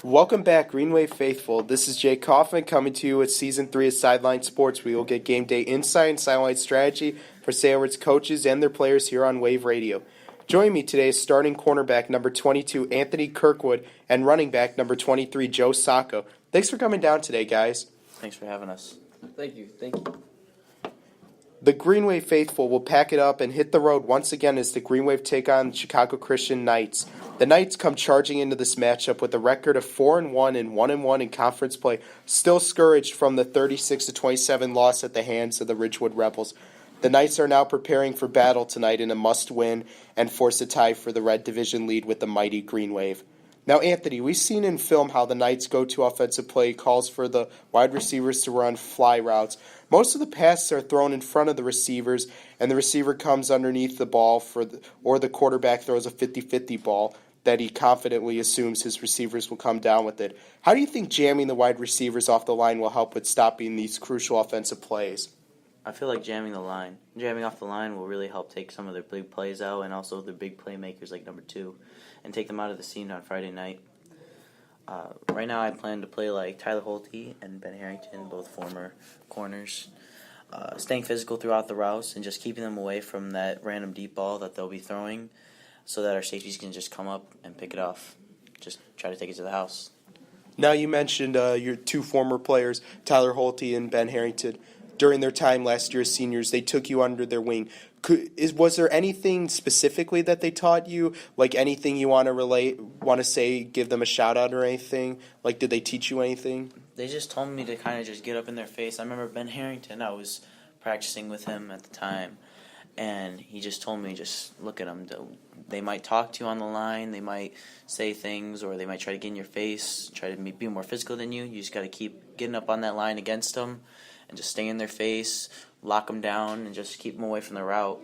Welcome back, Green Wave faithful. This is Jake Kaufman coming to you with Season 3 of Sideline Sports. We will get game day insight and sideline strategy for St. Edward's coaches and their players here on Wave Radio. Joining me today is starting cornerback number 22, Anthony Kirkwood, and running back number 23, Joe Sacco. Thanks for coming down today, guys. Thanks for having us. Thank you. The Green Wave faithful will pack it up and hit the road once again as the Green Wave take on Chicago Christian Knights. The Knights come charging into this matchup with a record of 4-1 and 1-1 in conference play, still scourged from the 36-27 loss at the hands of the Ridgewood Rebels. The Knights are now preparing for battle tonight in a must-win and force a tie for the Red Division lead with the mighty Green Wave. Now, Anthony, we've seen in film how the Knights' go-to offensive play calls for the wide receivers to run fly routes. Most of the passes are thrown in front of the receivers, and the receiver comes underneath the ball or the quarterback throws a 50-50 ball that he confidently assumes his receivers will come down with it. How do you think jamming the wide receivers off the line will help with stopping these crucial offensive plays? I feel like jamming off the line will really help take some of their big plays out and also the big playmakers like number 2 and take them out of the scene on Friday night. Right now I plan to play like Tyler Holte and Ben Harrington, both former corners, staying physical throughout the routes and just keeping them away from that random deep ball that they'll be throwing so that our safeties can just come up and pick it off. Just try to take it to the house. Now you mentioned your 2 former players, Tyler Holte and Ben Harrington. During their time last year as seniors, they took you under their wing. Was there anything specifically that they taught you? Like anything you want to say, give them a shout out or anything? Like, did they teach you anything? They just told me to kind of just get up in their face. I remember Ben Harrington, I was practicing with him at the time, and he just told me, just look at them. They might talk to you on the line, they might say things, or they might try to get in your face, try to be more physical than you. You just got to keep getting up on that line against them and just stay in their face, lock them down, and just keep them away from the route.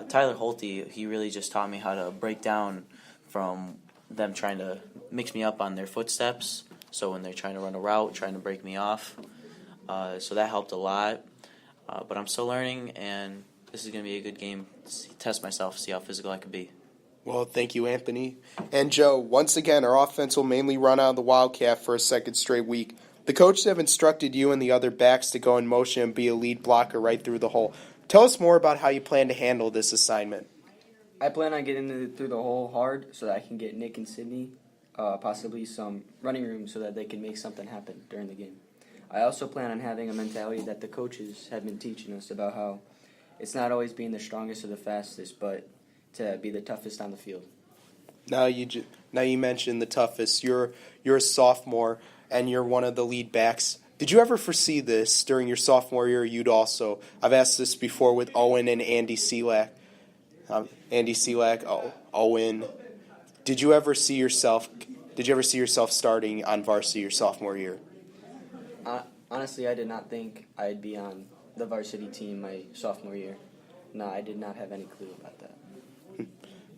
Tyler Holte, he really just taught me how to break down from them trying to mix me up on their footsteps. So when they're trying to run a route, trying to break me off. So that helped a lot. But I'm still learning, and this is going to be a good game to test myself, see how physical I can be. Well, thank you, Anthony. And Joe, once again, our offense will mainly run out of the Wildcat for a second straight week. The coaches have instructed you and the other backs to go in motion and be a lead blocker right through the hole. Tell us more about how you plan to handle this assignment. I plan on getting through the hole hard so that I can get Nick and Sydney possibly some running room so that they can make something happen during the game. I also plan on having a mentality that the coaches have been teaching us about how it's not always being the strongest or the fastest, but to be the toughest on the field. Now you mentioned the toughest. You're a sophomore, and you're one of the lead backs. Did you ever foresee this during your sophomore year? I've asked this before with Owen and Andy Selak. Owen. Did you ever see yourself starting on varsity your sophomore year? Honestly, I did not think I'd be on the varsity team my sophomore year. No, I did not have any clue about that.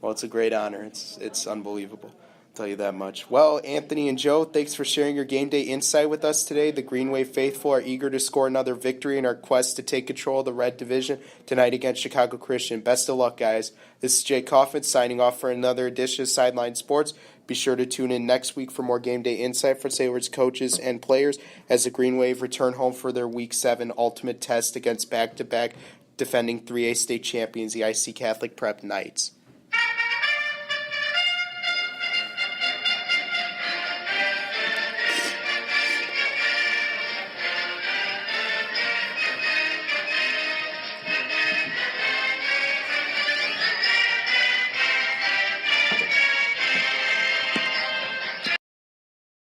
Well, it's a great honor. It's unbelievable. I'll tell you that much. Well, Anthony and Joe, thanks for sharing your game day insight with us today. The Green Wave faithful are eager to score another victory in our quest to take control of the Red Division tonight against Chicago Christian. Best of luck, guys. This is Jake Kaufman signing off for another edition of Sideline Sports. Be sure to tune in next week for more game day insight for St. Edward's coaches and players as the Green Wave return home for their Week 7 ultimate test against back-to-back defending 3A state champions, the IC Catholic Prep Knights.